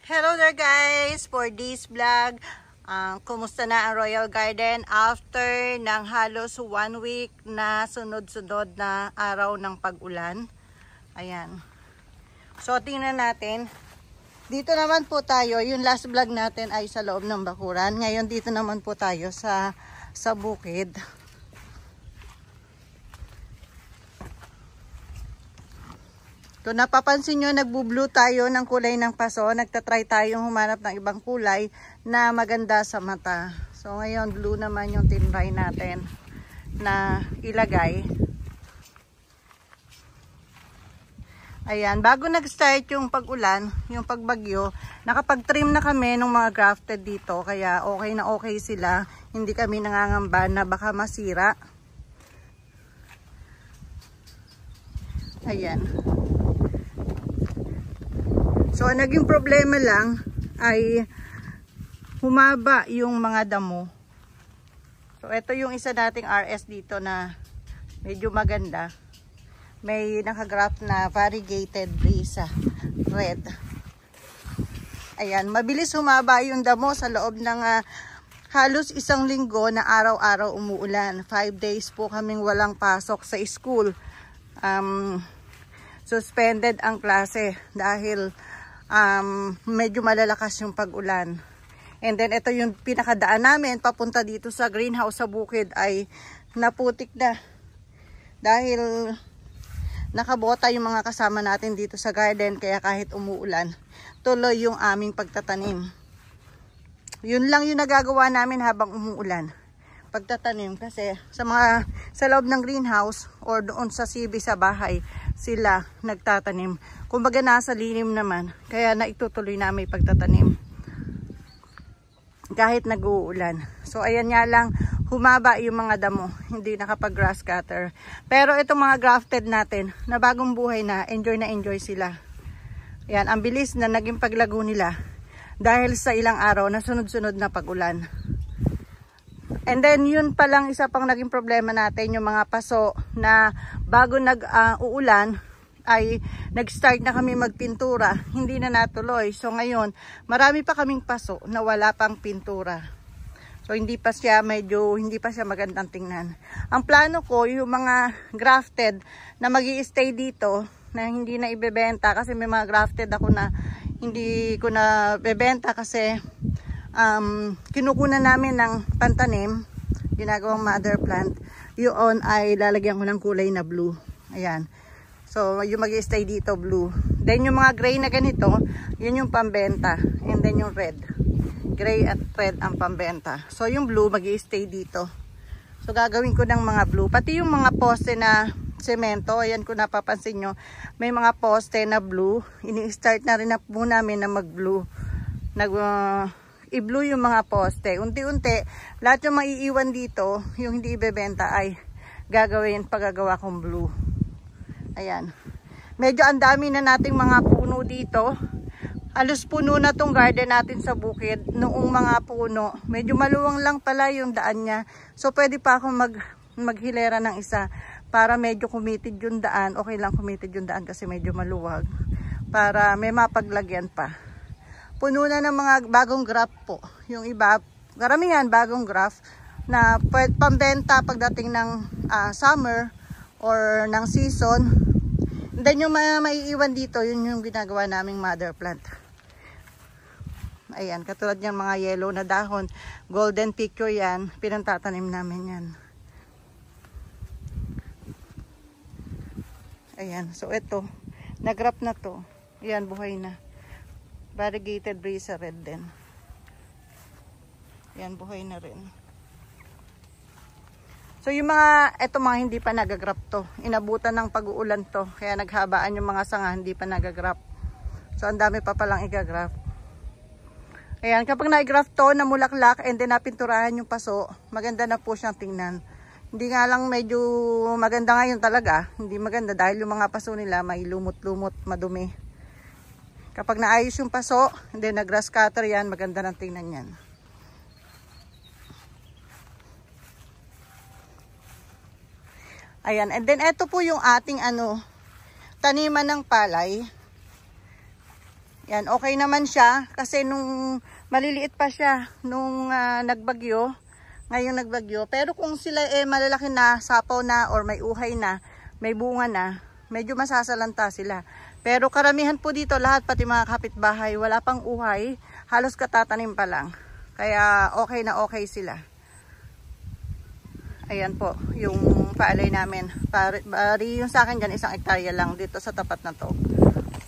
Hello there guys! For this vlog, kumusta na ang Royal Garden after ng halos 1 week na sunod-sunod na araw ng pag-ulan. Ayan. So tingnan natin. Dito naman po tayo, yung last vlog natin ay sa loob ng bakuran. Ngayon dito naman po tayo sa bukid. Kung napapansin nyo, nagbo-blue tayo ng kulay ng paso. Nagtatry tayong humanap ng ibang kulay na maganda sa mata. So ngayon, blue naman yung tinry natin na ilagay. Ayan, bago nag-start yung pag-ulan, yung pagbagyo, nakapag-trim na kami ng mga grafted dito. Kaya okay na okay sila. Hindi kami nangangamba na baka masira. Ayan. So, naging problema lang ay humaba yung mga damo. So, ito yung isa nating RS dito na medyo maganda. May nakagraph na variegated brisa, red. Ayan, mabilis humaba yung damo sa loob ng halos 1 linggo na araw-araw umuulan. 5 days po kaming walang pasok sa school. Suspended ang klase dahil medyo malalakas yung pag-ulan. And then ito yung pinakadaan namin papunta dito sa greenhouse sa bukid ay naputik na dahil nakabota yung mga kasama natin dito sa garden, kaya kahit umuulan tuloy yung aming pagtatanim. Yun lang yung nagagawa namin habang umuulan, pagtatanim, kasi sa loob ng greenhouse or doon sa CB sa bahay sila nagtatanim. Kumbaga nasa lilim naman, kaya naitutuloy namin pagtatanim kahit nag-uulan. So ayan nga lang, humaba yung mga damo, hindi nakapag grass cutter. Pero itong mga grafted natin na bagong buhay na enjoy sila. Ayan, ang bilis na naging paglago nila dahil sa ilang araw na sunod-sunod na pag-ulan. And then yun palang isa pang naging problema natin, yung mga paso na bago nag-uulan ay nag-start na kami magpintura, hindi na natuloy. So ngayon, marami pa kaming paso na wala pang pintura. So hindi pa siya magandang tingnan. Ang plano ko, yung mga grafted na magi-stay dito na hindi na ibebenta, kasi may mga grafted ako na hindi ko na bebenta kasi kinukunan namin ng pantanim, ginagawang mother plant. Yun ay lalagyan ko ng kulay na blue. Ayan. So, yung mag-i-stay dito, blue. Then, yung mga gray na ganito, yun yung pambenta. And then, yung red. Gray at red ang pambenta. So, yung blue, mag-i-stay dito. So, gagawin ko ng mga blue. Pati yung mga poste na semento, ayan kung napapansin nyo, may mga poste na blue. Ini-start na rin na po namin na mag-blue. I-blue yung mga poste. Unti-unti, lahat yung maiiwan dito, yung hindi ibebenta ay paggagawa kong blue. Ayan. Medyo ang dami na nating mga puno dito. Alos puno na tong garden natin sa bukid. Noong mga puno, medyo maluwang lang pala yung daan niya. So pwede pa akong maghilera ng isa para medyo kumitid yung daan. Okay lang kumitid yung daan kasi medyo maluwag. Para may mapaglagyan pa. Puno na ng mga bagong graft po. Yung iba, karamihan bagong graft na pambenta pagdating ng summer or ng season. Then yung maiiwan dito, yun yung ginagawa naming mother plant. Ayan, katulad yung mga yellow na dahon, golden picture yan, pinantatanim namin yan. Ayan, so ito, nagrap na to. Ayan, buhay na. Variegated brisa red din. Ayan, buhay na rin. So yung ito mga hindi pa nagagrap to. Inabutan ng pag-uulan to. Kaya naghabaan yung mga sanga, hindi pa nagagrap. So ang dami pa palang igagrap. Ayan, kapag naigrap to, namulaklak, and then napinturahan yung paso, maganda na po siyang tingnan. Hindi nga lang medyo maganda ngayon talaga. Hindi maganda dahil yung mga paso nila may lumot-lumot, madumi. Kapag naayos yung paso, and then nag-grass cutter yan, maganda ng tingnan yan. Ayan, and then ito po yung ating taniman ng palay. Yan, okay naman siya kasi nung maliliit pa siya nung nagbagyo, ngayong nagbagyo. Pero kung sila malalaki na, sapaw na or may uhay na, may bunga na, medyo masasalanta sila. Pero karamihan po dito lahat, pati mga kapitbahay, wala pang uhay, halos katatanim pa lang. Kaya okay na okay sila. Ayan po, yung paalay namin. Bari yung sa akin dyan, 1 hektarya lang dito sa tapat na to.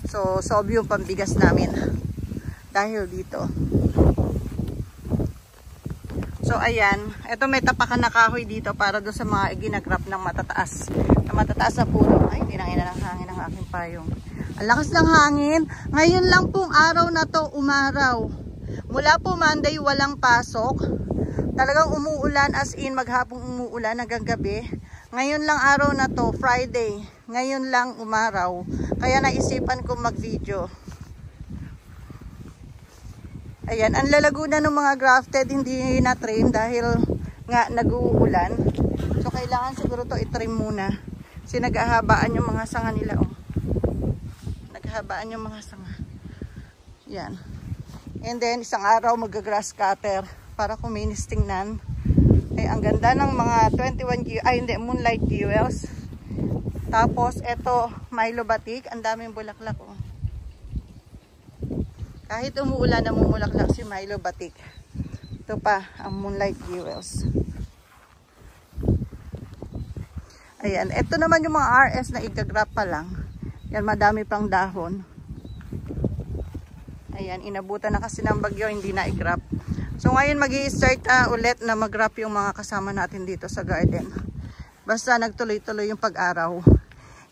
So, sob yung pambigas namin. Dahil dito. So, ayan. Ito may tapakan na kahoy dito para doon sa mga ginagrap ng matataas. Na matataas na puno. Ay, hindi nang ina ng hangin ang aking payong. Ang lakas ng hangin. Ngayon lang pong araw na to umaraw. Mula po Monday, walang pasok. Talagang umuulan, as in maghapong umuulan hanggang gabi. Ngayon lang araw na to, Friday. Ngayon lang umaraw. Kaya naisipan ko mag-video. Ayan, ang lalago na ng mga grafted, hindi na-trim dahil nga nag-uulan. So kailangan siguro to i-trim muna. Kasi naghahabaan yung mga sanga nila. Oh. Naghahabaan yung mga sanga. Yan. And then, isang araw mag-grass cutter para kuminis tingnan. Ay, ang ganda ng mga 21 Moonlight Jewels. Tapos, eto, Milo Batik. Ang daming bulaklak, oh. Kahit umuulan, namumulaklak si Milo Batik. Ito pa, ang Moonlight Jewels. Ayan, eto naman yung mga RS na igagrap pa lang. Yan, madami pang dahon. Ayan, inabutan na kasi ng bagyo, hindi na i-grap. So ngayon magi-start ulit na mag-grap yung mga kasama natin dito sa garden. Basta nagtuloy-tuloy yung pag-araw.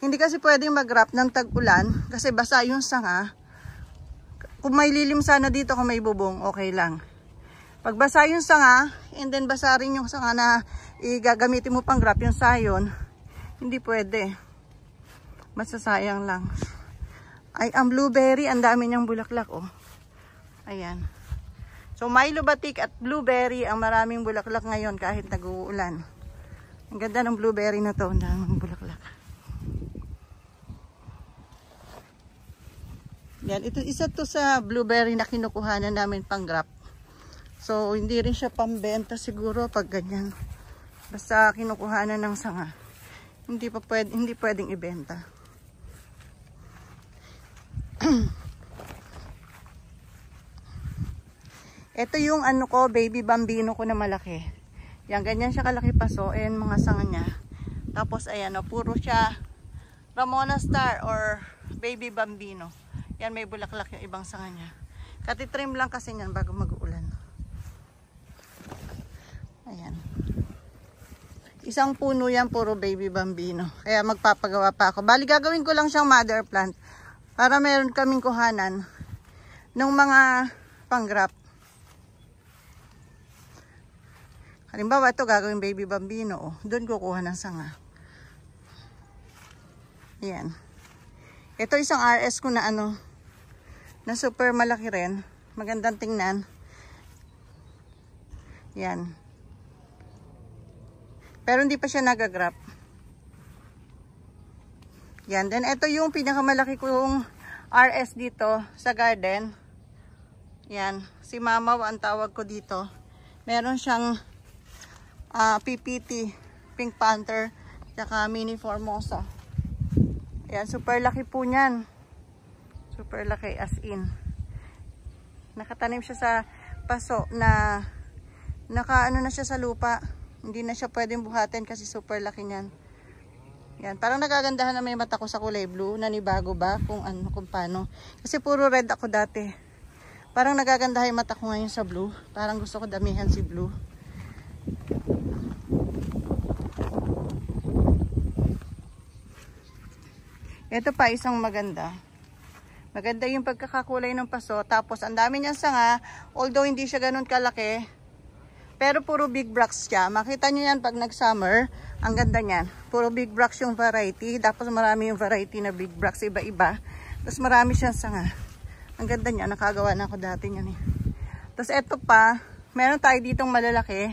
Hindi kasi pwedeng mag-grap ng tag-ulan kasi basa yung sanga. Kung may lilim sana dito, kung may bubong, okay lang. Pag basa yung sanga, and then basa rin yung sanga na igagamitin mo pang grap yung sayon, hindi pwede. Masasayang lang. Ay, ang blueberry, ang dami niyang bulaklak, oh. Ayan. So, Milo Batik at blueberry ang maraming bulaklak ngayon kahit nag-uulan. Ang ganda ng blueberry na to, ang daming bulaklak. Yan, ito isa to sa blueberry na kinukuhanan namin pang grap. So, hindi rin siya pambenta siguro pag ganyan. Basta kinukuhanan ng sanga. Hindi pwedeng ibenta. Ito yung ano ko, baby bambino ko na malaki. Yan, ganyan siya kalaki pasoin, mga sanga niya. Tapos ayan, oh, puro siya Ramona Star or baby bambino. Yan, may bulaklak yung ibang sanga niya. Katitrim lang kasi niyan bago mag-uulan. Ayan. Isang puno yan, puro baby bambino. Kaya magpapagawa pa ako. Bali, gagawin ko lang siyang mother plant para meron kaming kuhanan ng mga pang-grap. Halimbawa, ito gagawin baby bambino. Oh. Doon kukuha ng sanga. Ayan. Ito isang RS ko na ano, na super malaki rin. Magandang tingnan. Yan. Pero hindi pa siya nagagrap. Yan. Then ito yung pinakamalaki kong RS dito sa garden. Yan. Si Mama ang tawag ko dito. Meron siyang PPT, Pink Panther, tsaka Mini Formosa. Ayan, super laki po niyan. Super laki as in. Nakatanim siya sa paso na nakaano na siya sa lupa. Hindi na siya pwedeng buhatin kasi super laki niyan. Yan, parang nagagandahan na may mata ko sa kulay blue. Nanibago ba kung ano, kung paano. Kasi puro red ako dati. Parang nagagandahan yung mata ko ngayon sa blue. Parang gusto ko damihan si blue. Ito pa isang maganda. Maganda yung pagkakakulay ng paso. Tapos ang dami niyang sanga. Although hindi siya ganun kalaki. Pero puro big bracts siya. Makita niyo yan pag nag-summer. Ang ganda niyan. Puro big bracts yung variety. Tapos marami yung variety na big bracts. Iba-iba. Tapos marami siyang sanga. Ang ganda niya. Nakagawa na ako dati niyan eh. Tapos ito pa. Meron tayo ditong malalaki.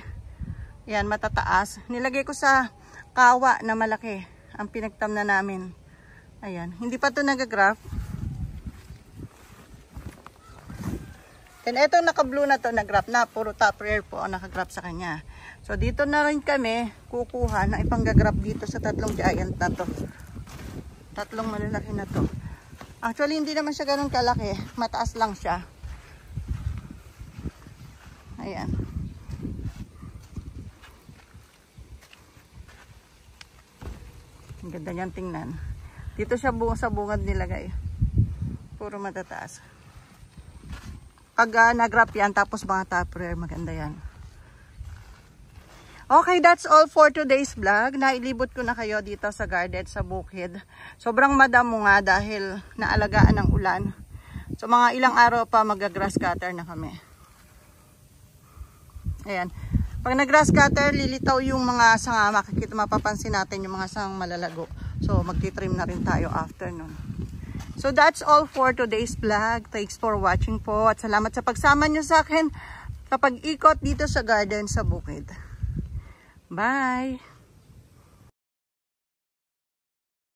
Yan, matataas. Nilagay ko sa kawa na malaki. Ang pinagtam na namin. Ayan. Hindi pa ito nagagraph. Then ito naka-blue na to, nag-grab na. Puro top rare po ang naka-grab sa kanya. So dito na rin kami kukuha na ipang-grab dito sa tatlong giant na to. Tatlong malalaki na to. Actually hindi naman siya ganun kalaki. Mataas lang siya. Ayan. Ang ganda niyan tingnan. Dito siya sa bungad nilagay. Puro matataas. Pag nag-wrap yan, tapos mga top rare, maganda yan. Okay, that's all for today's vlog. Nailibot ko na kayo dito sa garden, sa bukid. Sobrang madamo nga dahil naalagaan ng ulan. So mga ilang araw pa mag-grass cutter na kami. Ayan. Pag nag-grass cutter, lilitaw yung mga sanga. Makikita, mapapansin natin yung mga sangang malalago. So magtitrim na rin tayo after nun. So that's all for today's vlog. Thanks for watching po. At salamat sa pagsama nyo sa akin kapag ikot dito sa garden sa bukid. Bye!